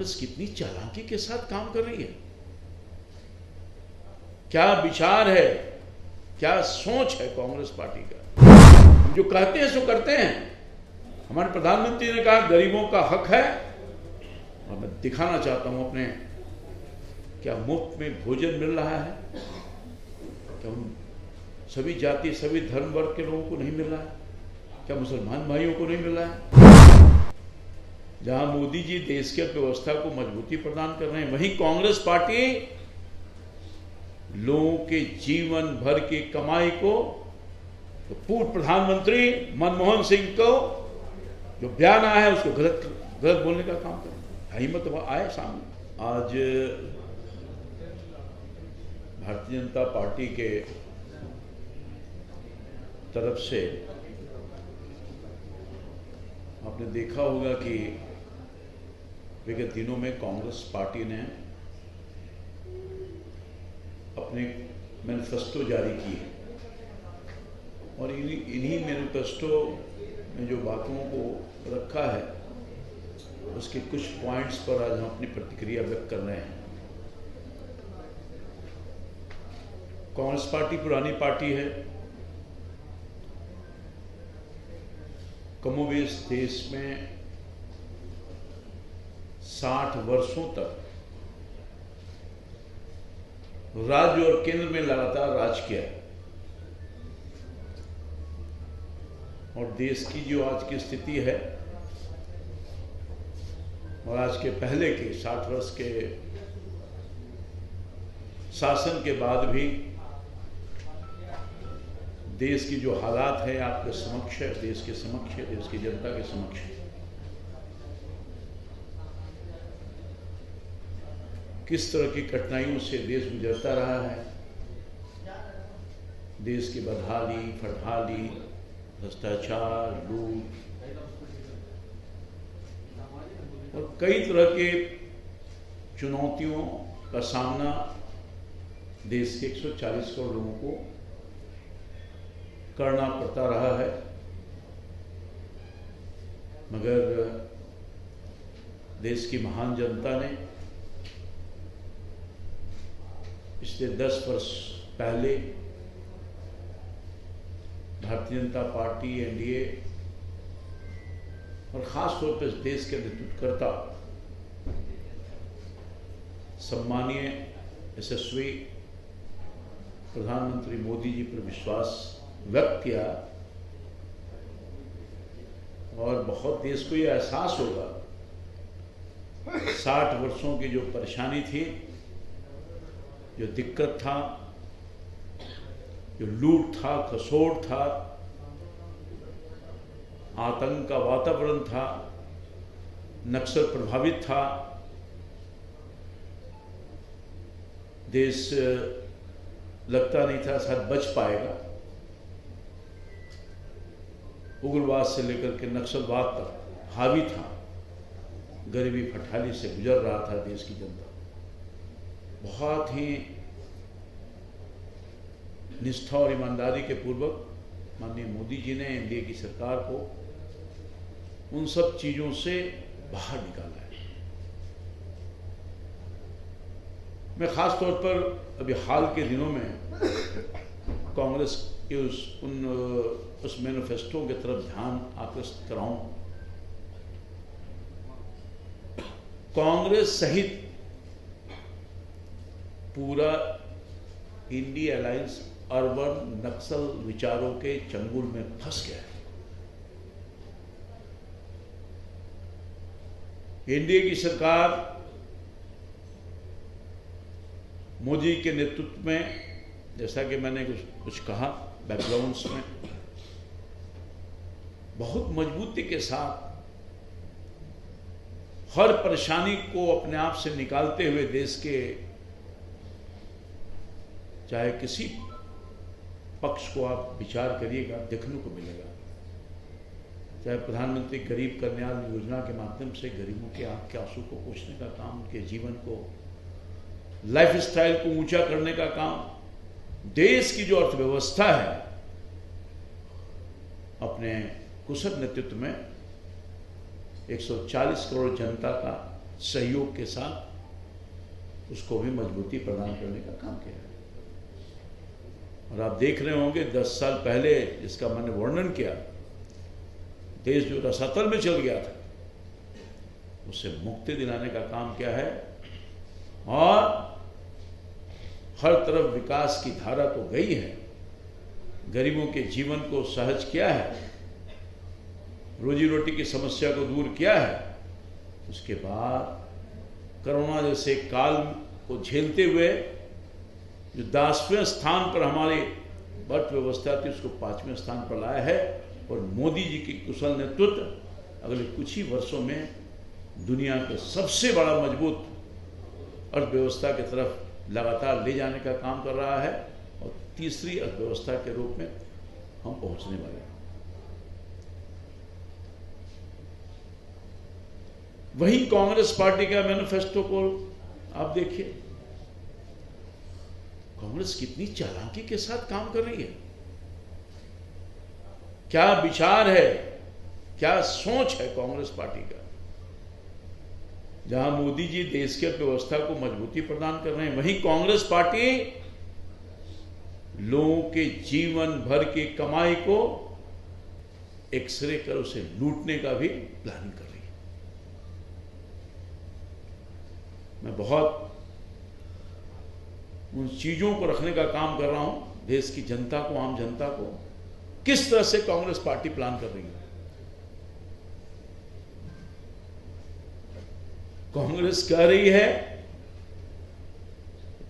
कांग्रेस कितनी चालाकी के साथ काम कर रही है, क्या विचार है, क्या सोच है कांग्रेस पार्टी का। हम जो कहते हैं सो करते हैं। हमारे प्रधानमंत्री ने कहा गरीबों का हक है, और मैं दिखाना चाहता हूं अपने, क्या मुफ्त में भोजन मिल रहा है, क्या उन सभी जाति सभी धर्म वर्ग के लोगों को नहीं मिल रहा है, क्या मुसलमान भाइयों को नहीं मिल रहा है। जहां मोदी जी देश की अर्थव्यवस्था को मजबूती प्रदान कर रहे हैं, वहीं कांग्रेस पार्टी लोगों के जीवन भर की कमाई को, तो पूर्व प्रधानमंत्री मनमोहन सिंह को जो बयान आया है उसको गलत बोलने का काम कर रहा है। हिम्मत आए सामने। आज भारतीय जनता पार्टी के तरफ से आपने देखा होगा कि विगत दिनों में कांग्रेस पार्टी ने अपने मैनिफेस्टो जारी की है, और इन्हीं मैनिफेस्टो में जो बातों को रखा है उसके कुछ पॉइंट्स पर आज हम अपनी प्रतिक्रिया व्यक्त कर रहे हैं। कांग्रेस पार्टी पुरानी पार्टी है, कमोबेश देश में 60 वर्षों तक राज्य और केंद्र में लगातार राज किया है, और देश की जो आज की स्थिति है और आज के पहले के 60 वर्ष के शासन के बाद भी देश की जो हालात है आपके समक्ष है, देश के समक्ष है, देश की जनता के समक्ष है। किस तरह की कठिनाइयों से देश गुजरता रहा है, देश की बदहाली, फटहाली, भ्रष्टाचार, लूट और कई तरह के चुनौतियों का सामना देश के 140 करोड़ लोगों को करना पड़ता रहा है। मगर देश की महान जनता ने पिछले 10 वर्ष पहले भारतीय जनता पार्टी, एनडीए और खास तौर पर देश के नेतृत्वकर्ता सम्मानीय यशस्वी प्रधानमंत्री मोदी जी पर विश्वास व्यक्त किया, और बहुत देश को यह एहसास होगा 60 वर्षों की जो परेशानी थी, जो दिक्कत था, जो लूट था, खसोड़ था, आतंक का वातावरण था, नक्सल प्रभावित था, देश लगता नहीं था शायद बच पाएगा। उग्रवाद से लेकर के नक्सलवाद तक हावी था, गरीबी फटहाली से गुजर रहा था देश की जनता। बहुत ही निष्ठा और ईमानदारी के पूर्वक माननीय मोदी जी ने एनडीए की सरकार को उन सब चीजों से बाहर निकाला है। मैं खास तौर पर अभी हाल के दिनों में कांग्रेस के उस मैनिफेस्टो की तरफ ध्यान आकृष्ट कराऊं। कांग्रेस सहित पूरा इंडिया अलायंस अर्बन नक्सल विचारों के चंगुल में फंस गया है। एनडीए की सरकार मोदी के नेतृत्व में, जैसा कि मैंने कुछ कहा बैकग्राउंड्स में, बहुत मजबूती के साथ हर परेशानी को अपने आप से निकालते हुए देश के चाहे किसी पक्ष को आप विचार करिएगा देखने को मिलेगा, चाहे प्रधानमंत्री गरीब कल्याण योजना के माध्यम से गरीबों के आंख के आंसू को पोंछने का काम, उनके जीवन को, लाइफ स्टाइल को ऊंचा करने का काम, देश की जो अर्थव्यवस्था है अपने कुशल नेतृत्व में 140 करोड़ जनता का सहयोग के साथ उसको भी मजबूती प्रदान करने का काम किया है। और आप देख रहे होंगे 10 साल पहले जिसका मैंने वर्णन किया, देश जो रसातल में चल गया था, उससे मुक्ति दिलाने का काम किया है। और हर तरफ विकास की धारा तो गई है, गरीबों के जीवन को सहज किया है, रोजी रोटी की समस्या को दूर किया है। उसके बाद कोरोना जैसे काल को झेलते हुए जो 10वें स्थान पर हमारी अर्थ व्यवस्था थी उसको 5वें स्थान पर लाया है। और मोदी जी की कुशल नेतृत्व अगले कुछ ही वर्षों में दुनिया के सबसे बड़ा मजबूत अर्थव्यवस्था की तरफ लगातार ले जाने का काम कर रहा है और तीसरी अर्थव्यवस्था के रूप में हम पहुंचने वाले हैं। वही कांग्रेस पार्टी का मैनिफेस्टो को आप देखिए, कांग्रेस कितनी चालाकी के साथ काम कर रही है। क्या विचार है, क्या सोच है कांग्रेस पार्टी का। जहां मोदी जी देश की अर्थव्यवस्था को मजबूती प्रदान कर रहे हैं, वहीं कांग्रेस पार्टी लोगों के जीवन भर की कमाई को एक्सरे कर उसे लूटने का भी प्लानिंग कर रही है। मैं बहुत उन चीजों को रखने का काम कर रहा हूं, देश की जनता को, आम जनता को, किस तरह से कांग्रेस पार्टी प्लान कर रही है। कांग्रेस कह रही है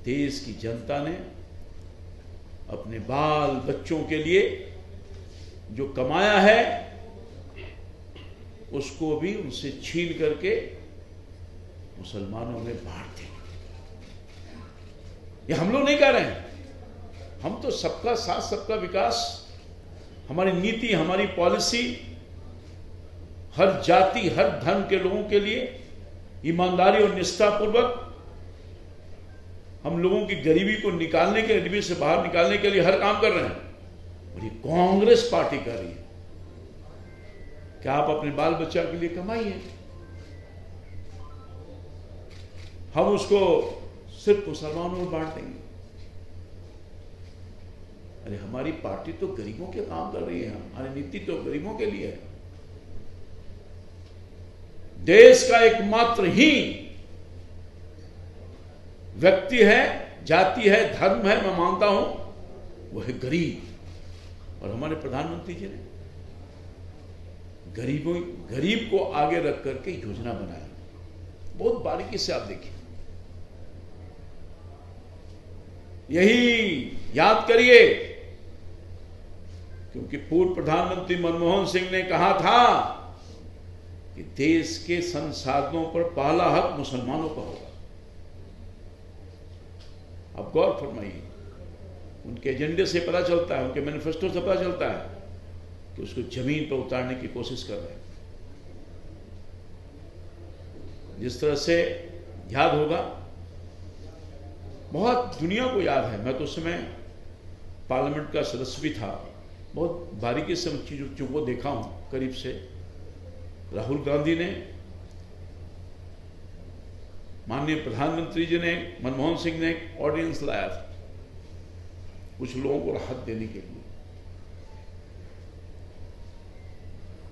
देश की जनता ने अपने बाल बच्चों के लिए जो कमाया है उसको भी उनसे छीन करके मुसलमानों में बांट देंगे। ये हम लोग नहीं कह रहे हैं, हम तो सबका साथ सबका विकास, हमारी नीति, हमारी पॉलिसी हर जाति हर धर्म के लोगों के लिए ईमानदारी और निष्ठापूर्वक हम लोगों की गरीबी को निकालने के, गरीबी से बाहर निकालने के लिए हर काम कर रहे हैं। और ये कांग्रेस पार्टी कर रही है कि आप अपने बाल बच्चा के लिए कमाइए, हम उसको सिर्फ मुसलमानों में बांट देंगे। अरे हमारी पार्टी तो गरीबों के काम कर रही है, हमारी नीति तो गरीबों के लिए है। देश का एकमात्र ही व्यक्ति है, जाति है, धर्म है, मैं मानता हूं, वो है गरीब। और हमारे प्रधानमंत्री जी ने गरीब को आगे रख करके योजना बनाया, बहुत बारीकी से आप देखिए। यही याद करिए, क्योंकि पूर्व प्रधानमंत्री मनमोहन सिंह ने कहा था कि देश के संसाधनों पर पहला हक मुसलमानों का होगा। अब गौर फरमाइए, उनके एजेंडे से पता चलता है, उनके मैनिफेस्टो से पता चलता है कि उसको जमीन पर उतारने की कोशिश कर रहे हैं। जिस तरह से याद होगा, बहुत दुनिया को याद है, मैं तो उस समय पार्लियामेंट का सदस्य भी था, बहुत बारीकी से उन चीजों को देखा हूं करीब से। राहुल गांधी ने, माननीय प्रधानमंत्री जी ने, मनमोहन सिंह ने एक ऑर्डिनेंस लाया था कुछ लोगों को राहत देने के लिए,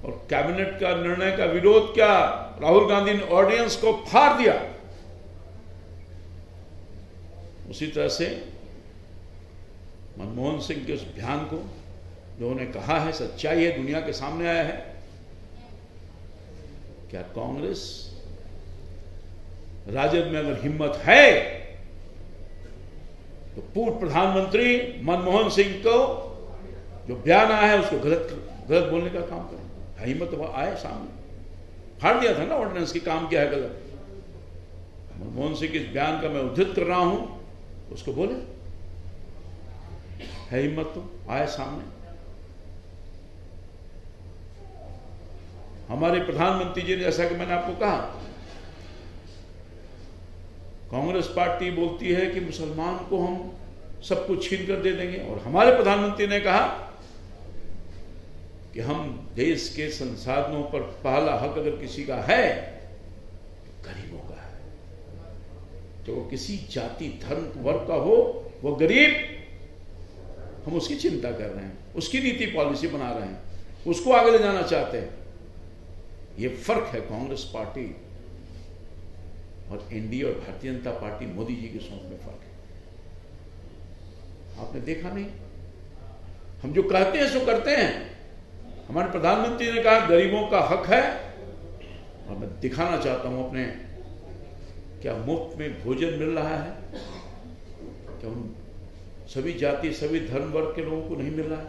और कैबिनेट का निर्णय का विरोध किया। राहुल गांधी ने ऑर्डिनेंस को फाड़ दिया। उसी तरह से मनमोहन सिंह के उस बयान को जो उन्होंने कहा है, सच्चाई है, दुनिया के सामने आया है। क्या कांग्रेस, राजद में अगर हिम्मत है तो पूर्व प्रधानमंत्री मनमोहन सिंह को जो बयान आया है उसको गलत बोलने का काम करें। हिम्मत तो आए सामने, फाड़ दिया था ना ऑर्डिनेंस की, काम किया है गलत। मनमोहन सिंह के इस बयान का मैं उद्धृत कर रहा हूं, उसको बोले, है हिम्मत तो आए सामने। हमारे प्रधानमंत्री जी ने, जैसा कि मैंने आपको कहा, कांग्रेस पार्टी बोलती है कि मुसलमान को हम सब कुछ छीन कर दे देंगे, और हमारे प्रधानमंत्री ने कहा कि हम देश के संसाधनों पर पहला हक अगर किसी का है तो गरीबों का तो वो किसी जाति धर्म वर्ग का हो, वो गरीब, हम उसकी चिंता कर रहे हैं, उसकी नीति पॉलिसी बना रहे हैं, उसको आगे ले जाना चाहते हैं। ये फर्क है कांग्रेस पार्टी और एनडीए और भारतीय जनता पार्टी मोदी जी की सोच में फर्क है। आपने देखा नहीं, हम जो कहते हैं सो करते हैं। हमारे प्रधानमंत्री ने कहा गरीबों का हक है, और मैं दिखाना चाहता हूं अपने, क्या मुफ्त में भोजन मिल रहा है? क्या उन सभी जाति सभी धर्म वर्ग के लोगों को नहीं मिल रहा है?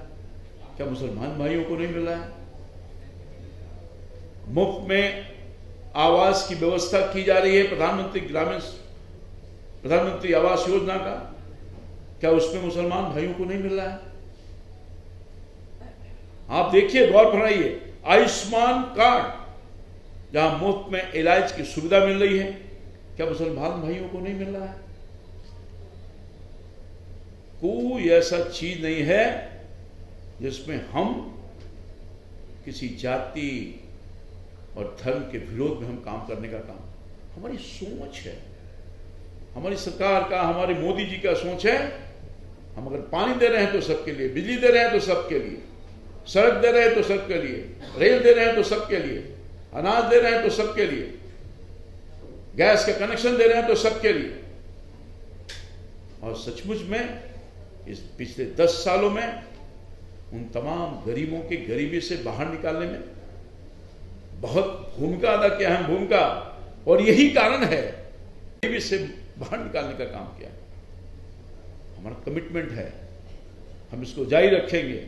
क्या मुसलमान भाइयों को नहीं मिल रहा है? मुफ्त में आवास की व्यवस्था की जा रही है, प्रधानमंत्री आवास योजना का, क्या उसमें मुसलमान भाइयों को नहीं मिल रहा है? आप देखिए, गौर फरमाइए, आयुष्मान कार्ड जहां मुफ्त में इलाज की सुविधा मिल रही है, क्या मुसलमान भाइयों को नहीं मिल रहा है? कोई ऐसा चीज नहीं है जिसमें हम किसी जाति और धर्म के विरोध में हम काम करने का काम, हमारी सोच है, हमारी सरकार का, हमारे मोदी जी का सोच है। हम अगर पानी दे रहे हैं तो सबके लिए, बिजली दे रहे हैं तो सबके लिए, सड़क दे रहे हैं तो सबके लिए, रेल दे रहे हैं तो सबके लिए, अनाज दे रहे हैं तो सबके लिए, गैस का कनेक्शन दे रहे हैं तो सबके लिए। और सचमुच में इस पिछले 10 सालों में उन तमाम गरीबों की गरीबी से बाहर निकालने में बहुत भूमिका अदा किया है, भूमिका, और यही कारण है गरीबी से बाहर निकालने का काम किया। हमारा कमिटमेंट है, हम इसको जारी रखेंगे।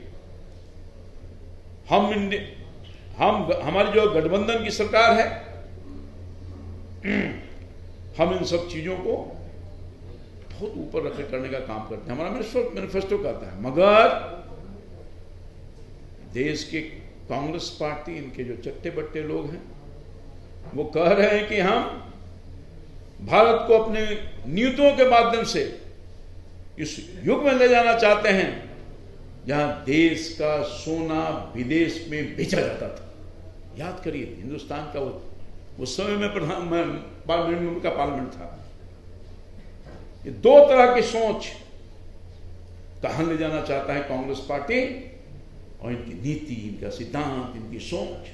हमारी जो गठबंधन की सरकार है, हम इन सब चीजों को बहुत ऊपर रख करने का काम करते हैं। हमारा मैनिफेस्टो कहता है, मगर देश की कांग्रेस पार्टी, इनके जो चट्टे बट्टे लोग हैं, वो कह रहे हैं कि हम भारत को अपने नीतियों के माध्यम से इस युग में ले जाना चाहते हैं जहां देश का सोना विदेश में बेचा जाता था। याद करिए, हिंदुस्तान का उस समय में पार्लियामेंट था। ये दो तरह की सोच कहां ले जाना चाहता है कांग्रेस पार्टी, और इनकी नीति, इनका सिद्धांत, इनकी सोच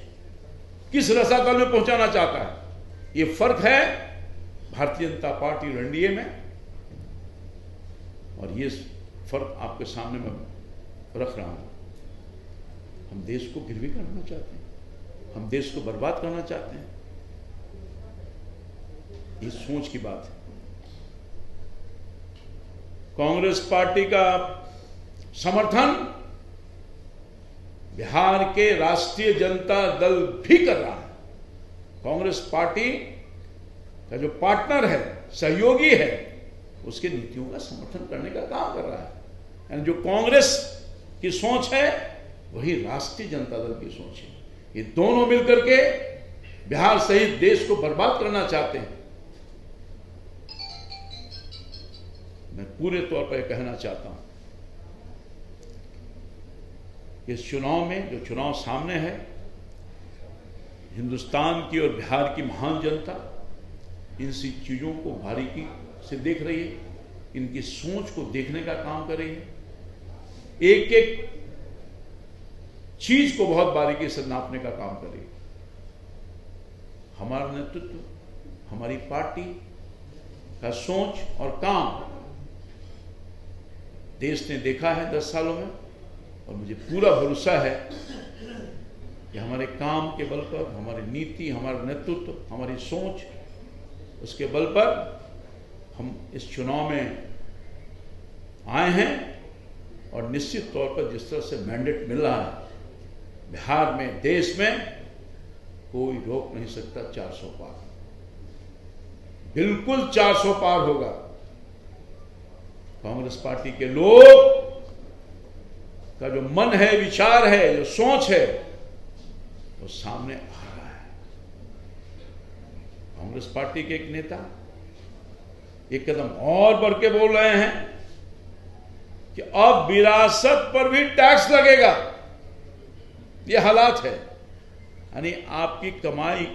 किस रसातल में पहुंचाना चाहता है। ये फर्क है भारतीय जनता पार्टी और एनडीए में, और ये फर्क आपके सामने मैं रख रहा हूं। हम देश को गिरवी करना चाहते हैं, हम देश को बर्बाद करना चाहते हैं, ये सोच की बात है। कांग्रेस पार्टी का समर्थन बिहार के राष्ट्रीय जनता दल भी कर रहा है। कांग्रेस पार्टी का जो पार्टनर है, सहयोगी है, उसके नीतियों का समर्थन करने का काम कर रहा है। यानी जो कांग्रेस की सोच है वही राष्ट्रीय जनता दल की सोच है। ये दोनों मिलकर के बिहार सहित देश को बर्बाद करना चाहते हैं। मैं पूरे तौर पर कहना चाहता हूं, इस चुनाव में, जो चुनाव सामने है, हिंदुस्तान की और बिहार की महान जनता इन सी चीजों को बारीकी से देख रही है, इनकी सोच को देखने का काम कर रही है, एक एक चीज को बहुत बारीकी से नापने का काम कर रही है। हमारा नेतृत्व, हमारी पार्टी का सोच और काम देश ने देखा है 10 सालों में, और मुझे पूरा भरोसा है कि हमारे काम के बल पर, हमारी नीति, हमारा नेतृत्व, हमारी सोच, उसके बल पर हम इस चुनाव में आए हैं। और निश्चित तौर पर जिस तरह से मैंडेट मिल रहा है बिहार में, देश में, कोई रोक नहीं सकता 400 पार। बिल्कुल 400 पार होगा। कांग्रेस पार्टी के लोग का जो मन है, विचार है, जो सोच है, वो सामने आ रहा है। कांग्रेस पार्टी के एक नेता एक कदम और बढ़ के बोल रहे हैं कि अब विरासत पर भी टैक्स लगेगा। ये हालात है। यानी आपकी कमाई,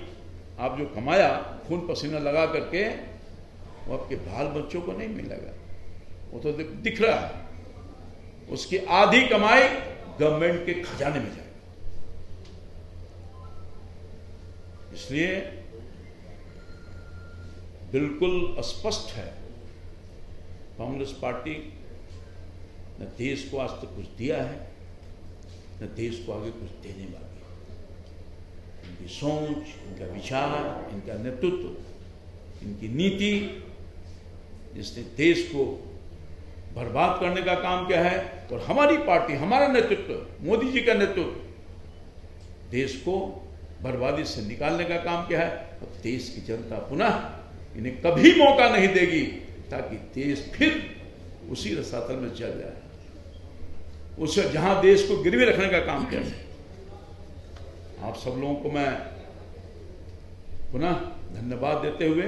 आप जो कमाया खून पसीना लगा करके, वो आपके बाल बच्चों को नहीं मिलेगा। वो तो दिख रहा है, उसकी आधी कमाई गवर्नमेंट के खजाने में जाएगी। इसलिए बिल्कुल स्पष्ट है, कांग्रेस पार्टी न देश को आज तक कुछ दिया है, न देश को आगे कुछ देने वाली है। इनकी सोच, इनका विचार, इनका नेतृत्व, इनकी नीति, जिसने देश को बर्बाद करने का काम किया है, और हमारी पार्टी, हमारा नेतृत्व, मोदी जी का नेतृत्व देश को बर्बादी से निकालने का काम किया है। और देश की जनता पुनः इन्हें कभी मौका नहीं देगी ताकि देश फिर उसी रसातल में चल जाए, उसे जहां देश को गिरवी रखने का काम किया है। आप सब लोगों को मैं पुनः धन्यवाद देते हुए